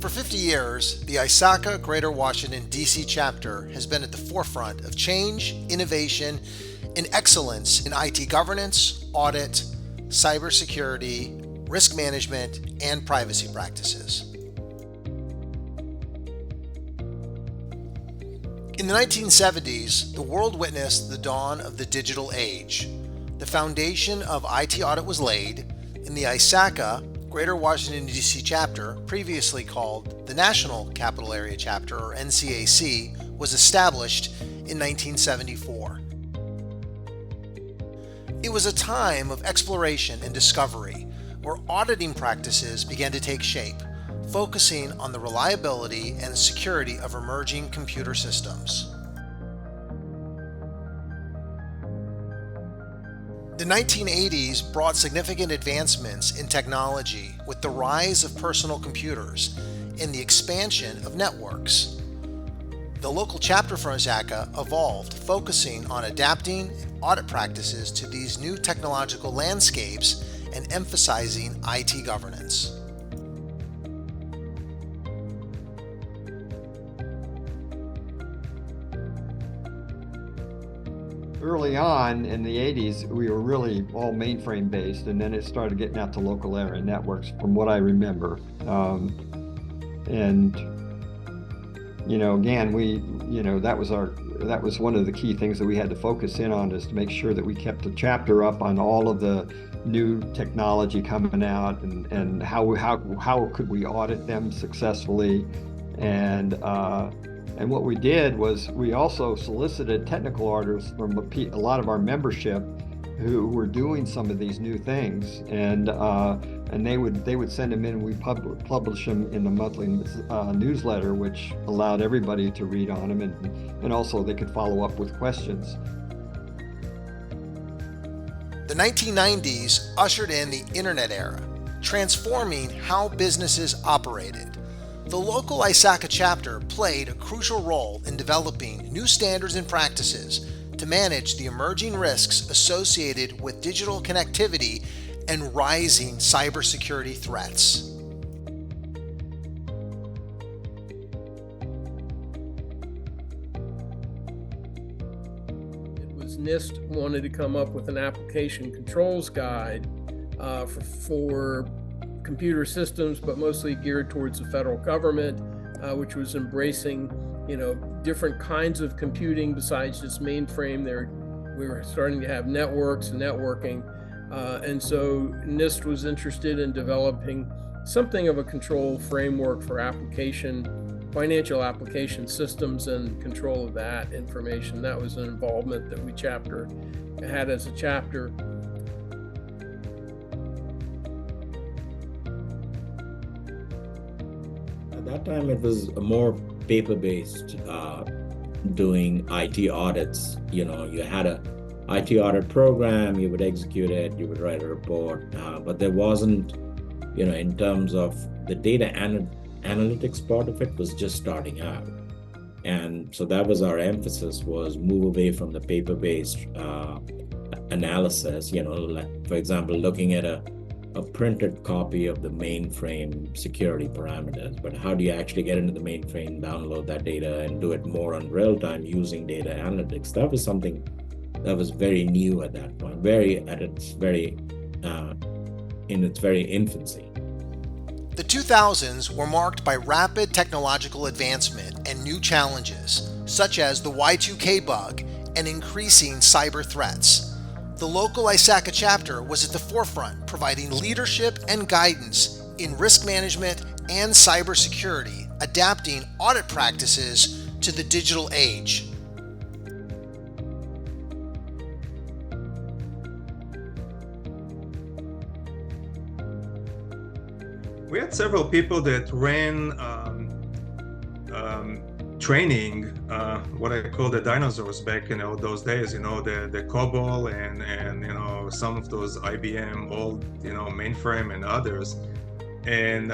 For 50 years, the ISACA Greater Washington, D.C. chapter has been at the forefront of change, innovation, and excellence in IT governance, audit, cybersecurity, risk management, and privacy practices. In the 1970s, the world witnessed the dawn of the digital age. The foundation of IT audit was laid, and the ISACA Greater Washington, D.C. chapter, previously called the National Capital Area Chapter, or NCAC, was established in 1974. It was a time of exploration and discovery, where auditing practices began to take shape, focusing on the reliability and security of emerging computer systems. The 1980s brought significant advancements in technology with the rise of personal computers and the expansion of networks. The local chapter for ISACA evolved, focusing on adapting audit practices to these new technological landscapes and emphasizing IT governance. Early on in the 80s, we were really all mainframe based, and then it started getting out to local area networks, from what I remember. And again, that was one of the key things that we had to focus in on, is to make sure that we kept the chapter up on all of the new technology coming out, and how could we audit them successfully. And what we did was we also solicited technical auditors from a lot of our membership who were doing some of these new things, and they would send them in, and we publish them in the monthly newsletter, which allowed everybody to read on them, and also they could follow up with questions. The 1990s ushered in the internet era, transforming how businesses operated. The local ISACA chapter played a crucial role in developing new standards and practices to manage the emerging risks associated with digital connectivity and rising cybersecurity threats. NIST wanted to come up with an application controls guide for computer systems, but mostly geared towards the federal government, which was embracing, different kinds of computing besides just mainframe. We were starting to have networks and networking, and so NIST was interested in developing something of a control framework for financial application systems and control of that information. That was an involvement that we had as a chapter. At that time, it was more paper-based, doing IT audits. You had a IT audit program, you would execute it, you would write a report, but there wasn't, in terms of the data analytics part of it was just starting out. And so that was our emphasis, was move away from the paper-based analysis, like, for example, looking at a printed copy of the mainframe security parameters, but how do you actually get into the mainframe, download that data, and do it more on real time using data analytics? That was something that was very new at that point, in its very infancy. The 2000s were marked by rapid technological advancement and new challenges, such as the Y2K bug and increasing cyber threats. The local ISACA chapter was at the forefront, providing leadership and guidance in risk management and cybersecurity, adapting audit practices to the digital age. We had several people that ran training, what I call the dinosaurs back in those days, the COBOL and some of those IBM old, mainframe and others. And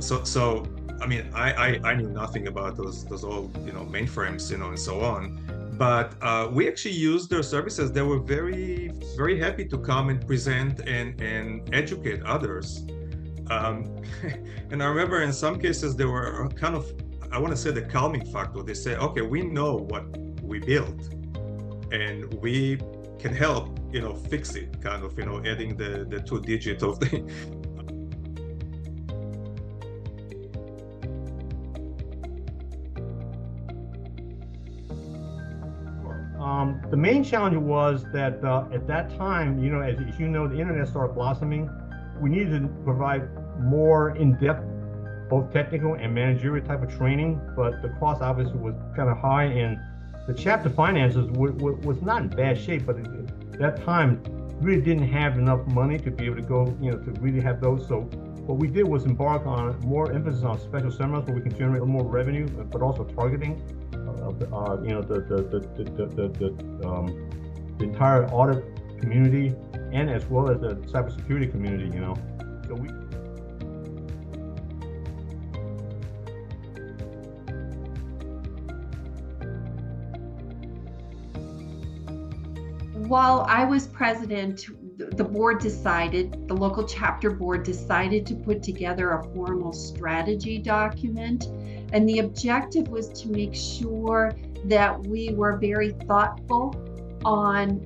so I mean, I knew nothing about those old, mainframes, and so on. But we actually used their services. They were very, very happy to come and present and educate others. And I remember in some cases they were kind of, I want to say, the calming factor. They say, okay, we know what we built and we can help, fix it, kind of, adding the 2 digit of the The main challenge was that at that time, as you know, the internet started blossoming. We needed to provide more in-depth, both technical and managerial type of training, but the cost obviously was kind of high, and the chapter finances was not in bad shape, but at that time really didn't have enough money to be able to go, to really have those. So what we did was embark on more emphasis on special seminars where we can generate more revenue, but also targeting of the entire audit community, and as well as the cybersecurity community. So we. While I was president, the board decided, the local chapter board decided to put together a formal strategy document. And the objective was to make sure that we were very thoughtful on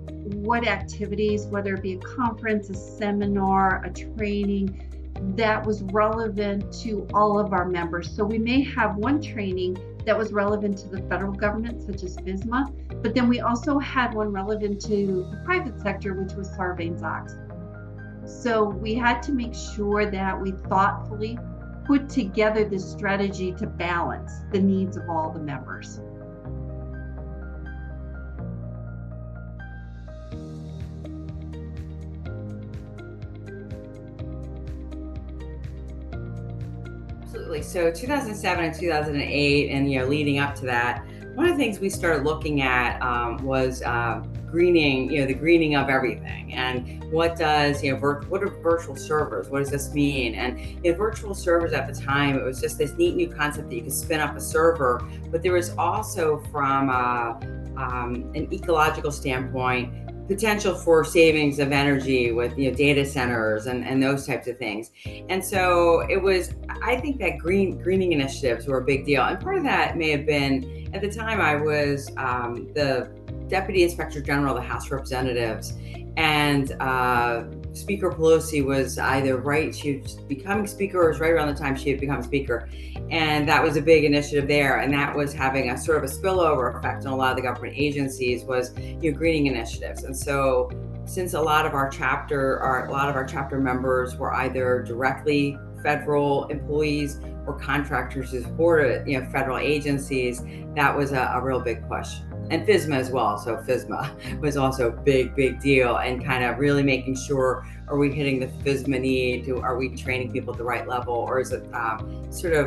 what activities, whether it be a conference, a seminar, a training, that was relevant to all of our members. So we may have one training that was relevant to the federal government, such as FISMA, but then we also had one relevant to the private sector, which was Sarbanes-Oxley. So we had to make sure that we thoughtfully put together this strategy to balance the needs of all the members. Absolutely. So 2007 and 2008, and leading up to that, one of the things we started looking at was greening, the greening of everything. And what does, what are virtual servers? What does this mean? And virtual servers at the time, it was just this neat new concept that you could spin up a server, but there was also, from an ecological standpoint, potential for savings of energy with data centers and those types of things. And so it was, I think that greening initiatives were a big deal. And part of that may have been, at the time I was the Deputy Inspector General of the House of Representatives, and Speaker Pelosi was either she was becoming Speaker, or was right around the time she had become Speaker. And that was a big initiative there. And that was having a sort of a spillover effect on a lot of the government agencies, was greening initiatives. And so since a lot of our chapter members were either directly federal employees or contractors who supported federal agencies, that was a real big push. And FISMA as well. So FISMA was also a big deal, and kind of really making sure, are we hitting the FISMA need? Are we training people at the right level? Or is it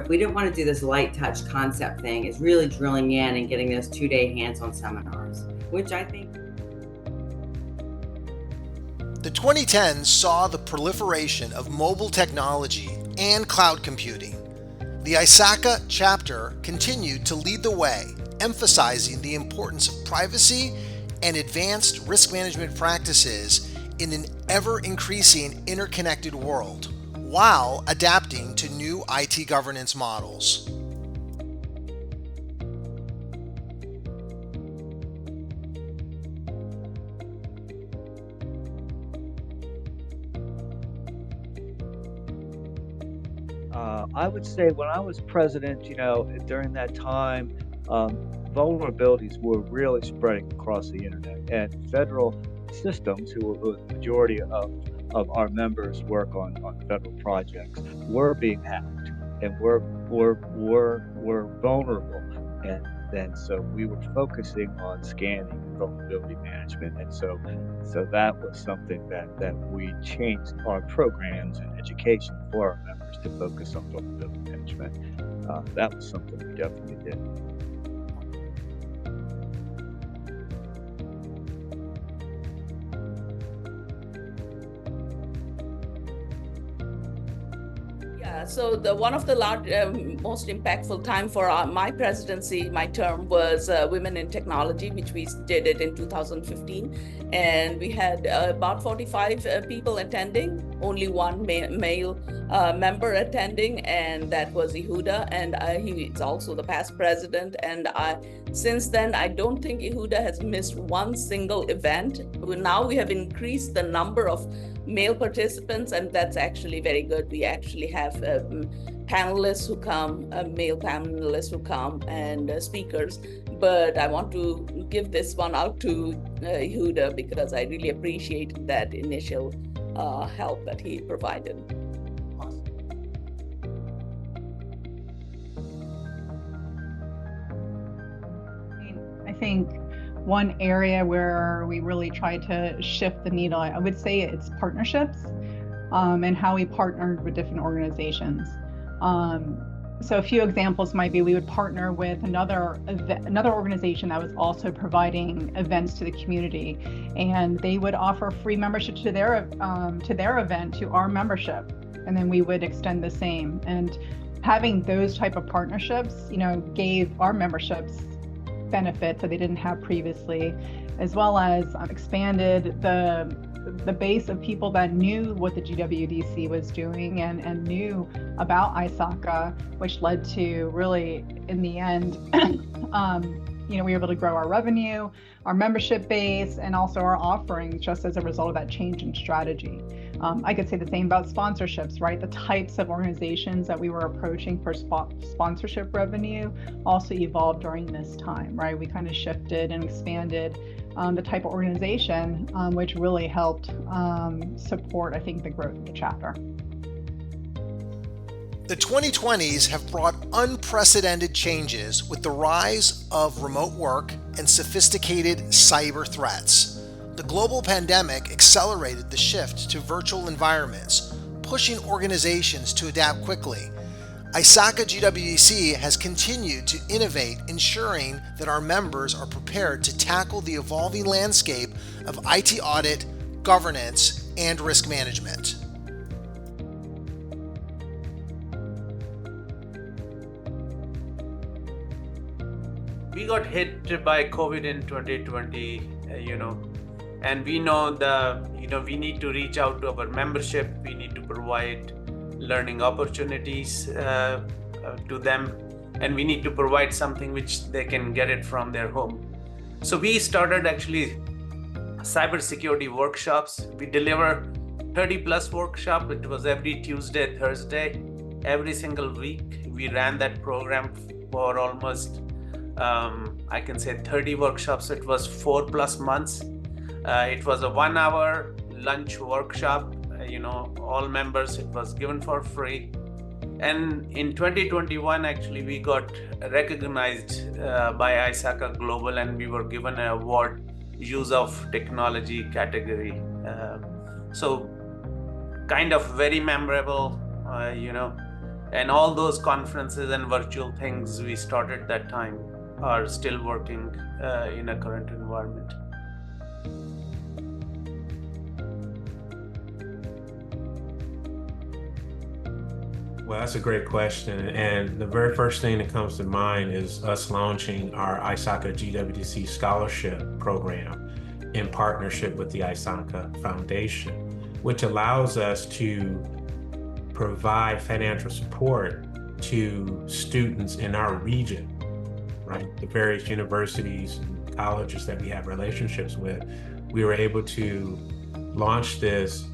we didn't want to do this light touch concept thing. It's really drilling in and getting those 2-day hands-on seminars, which I think. The 2010s saw the proliferation of mobile technology and cloud computing. The ISACA chapter continued to lead the way, emphasizing the importance of privacy and advanced risk management practices in an ever-increasing interconnected world, while adapting to new IT governance models. I would say when I was president, during that time, vulnerabilities were really spreading across the internet, and federal systems, who the majority of our members work on federal projects, were being hacked and were vulnerable. And then so we were focusing on scanning and vulnerability management. And so that was something that we changed our programs and education for our members to focus on vulnerability management. That was something we definitely did. So one of the most impactful time for my presidency, my term, was Women in Technology, which we did it in 2015. And we had about 45 people attending, only one male member attending, and that was Yehuda, and he's also the past president. And since then, I don't think Yehuda has missed one single event. Now we have increased the number of male participants, and that's actually very good. We actually have panelists who come, male panelists who come, and speakers. But I want to give this one out to Yehuda because I really appreciate that initial help that he provided. I think one area where we really try to shift the needle, I would say it's partnerships and how we partnered with different organizations. So a few examples might be we would partner with another organization that was also providing events to the community, and they would offer free membership to their event to our membership, and then we would extend the same. And having those type of partnerships, gave our memberships benefits that they didn't have previously, as well as expanded the base of people that knew what the GWDC was doing and knew about ISACA, which led to really, in the end, we were able to grow our revenue, our membership base, and also our offerings just as a result of that change in strategy. I could say the same about sponsorships, right? The types of organizations that we were approaching for sponsorship revenue also evolved during this time, right? We kind of shifted and expanded the type of organization, which really helped support, I think, the growth of the chapter. The 2020s have brought unprecedented changes with the rise of remote work and sophisticated cyber threats. The global pandemic accelerated the shift to virtual environments, pushing organizations to adapt quickly. ISACA GWDC has continued to innovate, ensuring that our members are prepared to tackle the evolving landscape of IT audit, governance, and risk management. We got hit by COVID in 2020, and we know we need to reach out to our membership. We need to provide learning opportunities to them, and we need to provide something which they can get it from their home. So we started actually cybersecurity workshops. We deliver 30 plus workshop. It was every Tuesday, Thursday, every single week. We ran that program for almost I can say 30 workshops. It was 4+ months. It was a 1 hour lunch workshop. All members, it was given for free. And in 2021, actually, we got recognized by ISACA Global, and we were given an award, Use of Technology category. So kind of very memorable, and all those conferences and virtual things we started that time are still working in a current environment. Well, that's a great question. And the very first thing that comes to mind is us launching our ISACA GWDC scholarship program in partnership with the ISACA Foundation, which allows us to provide financial support to students in our region, right? The various universities and colleges that we have relationships with. We were able to launch this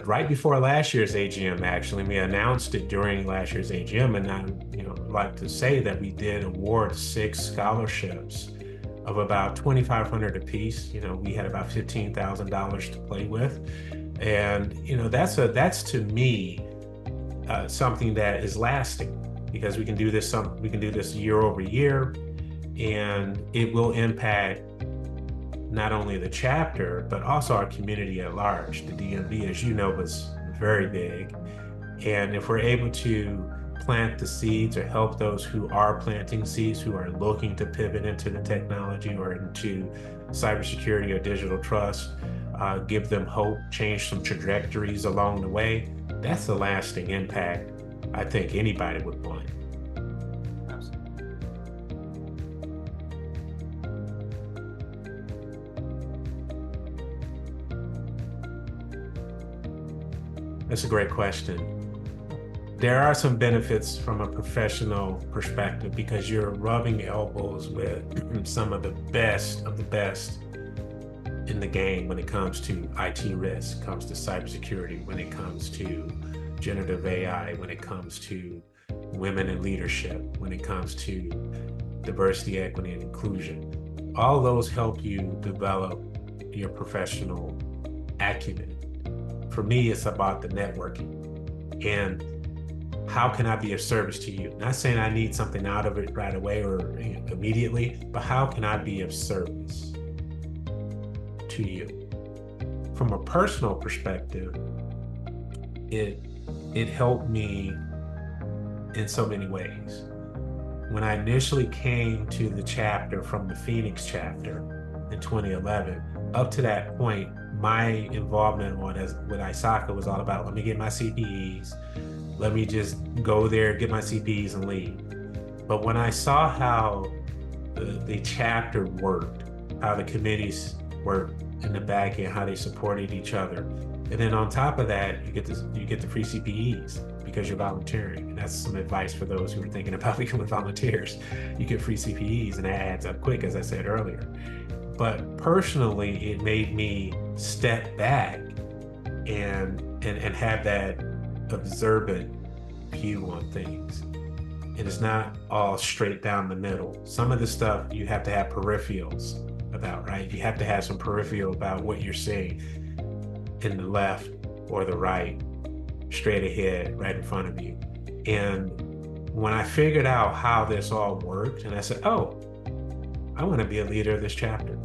right before last year's AGM, actually. We announced it during last year's AGM, and I'd like to say that we did award 6 scholarships of about $2,500 apiece. We had about $15,000 to play with, and that's to me something that is lasting, because we can do this year over year, and it will impact not only the chapter, but also our community at large. The DMV, as you know, was very big. And if we're able to plant the seeds or help those who are planting seeds, who are looking to pivot into the technology or into cybersecurity or digital trust, give them hope, change some trajectories along the way, that's a lasting impact I think anybody would want. That's a great question. there are some benefits from a professional perspective because you're rubbing elbows with some of the best in the game when it comes to IT risk, comes to cybersecurity, when it comes to generative AI, when it comes to women in leadership, when it comes to diversity, equity, and inclusion. All those help you develop your professional acumen. For me, it's about the networking and how can I be of service to you? Not saying I need something out of it right away or immediately, but how can I be of service to you? From a personal perspective, it helped me in so many ways. When I initially came to the chapter from the Phoenix chapter in 2011, up to that point, my involvement with ISACA was all about, let me get my CPEs, let me just go there, get my CPEs and leave. But when I saw how the chapter worked, how the committees worked in the back end, how they supported each other, and then on top of that, you get the free CPEs because you're volunteering. And that's some advice for those who are thinking about becoming volunteers. You get free CPEs and that adds up quick, as I said earlier. But personally, it made me step back and have that observant view on things. And it's not all straight down the middle. Some of the stuff you have to have peripherals about, right? You have to have some peripheral about what you're seeing in the left or the right, straight ahead, right in front of you. And when I figured out how this all worked, and I said, oh, I want to be a leader of this chapter.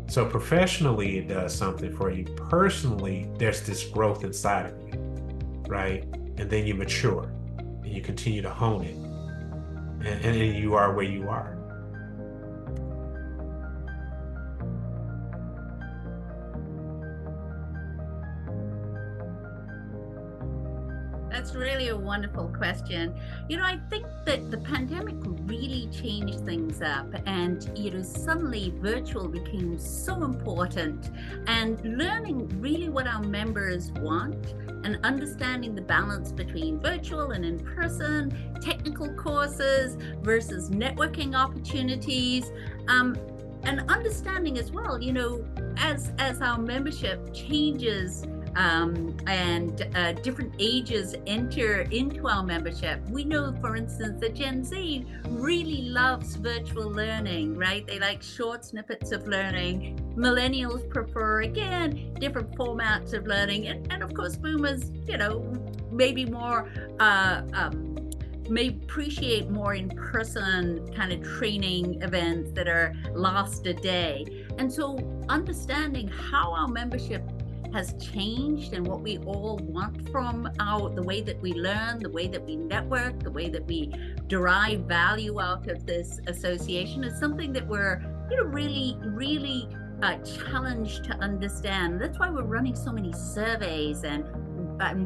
So professionally, it does something for you. Personally, there's this growth inside of you, right? And then you mature and you continue to hone it. And you are where you are. That's really a wonderful question. I think that the pandemic really changed things up, and suddenly virtual became so important, and learning really what our members want and understanding the balance between virtual and in-person, technical courses versus networking opportunities, and understanding as well, as our membership changes and different ages enter into our membership. We know, for instance, that Gen Z really loves virtual learning, right? They like short snippets of learning. Millennials prefer, again, different formats of learning. And of course, boomers, maybe more, may appreciate more in-person kind of training events that last a day. And so understanding how our membership has changed and what we all want from the way that we learn, the way that we network, the way that we derive value out of this association is something that we're really challenged to understand. That's why we're running so many surveys and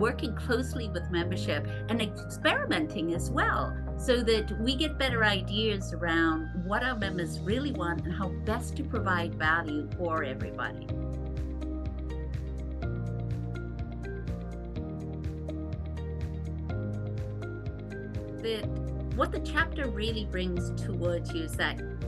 working closely with membership and experimenting as well, so that we get better ideas around what our members really want and how best to provide value for everybody. What the chapter really brings towards you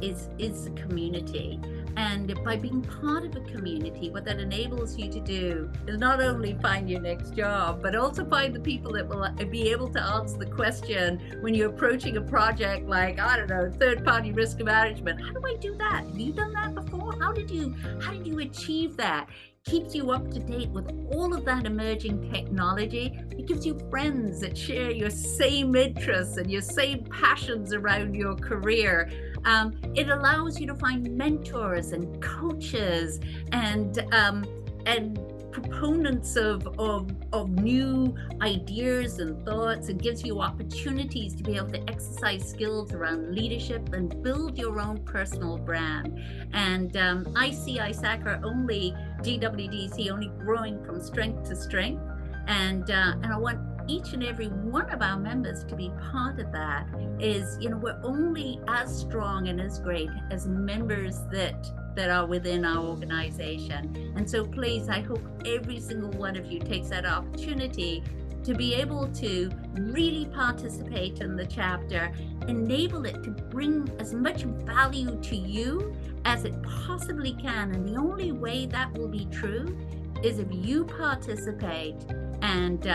is the community. And by being part of a community, what that enables you to do is not only find your next job, but also find the people that will be able to answer the question when you're approaching a project like, I don't know, third-party risk management. How do I do that? Have you done that before? How did you achieve that? Keeps you up to date with all of that emerging technology. It gives you friends that share your same interests and your same passions around your career. It allows you to find mentors and coaches and proponents of new ideas and thoughts, and gives you opportunities to be able to exercise skills around leadership and build your own personal brand. And I see ISACA GWDC only growing from strength to strength. And I want each and every one of our members to be part of that. We're only as strong and as great as members that that are within our organization. And so please, I hope every single one of you takes that opportunity to be able to really participate in the chapter, enable it to bring as much value to you as it possibly can. And the only way that will be true is if you participate and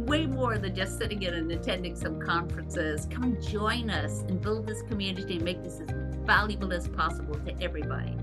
way more than just sitting in and attending some conferences. Come and join us and build this community and make this as valuable as possible to everybody.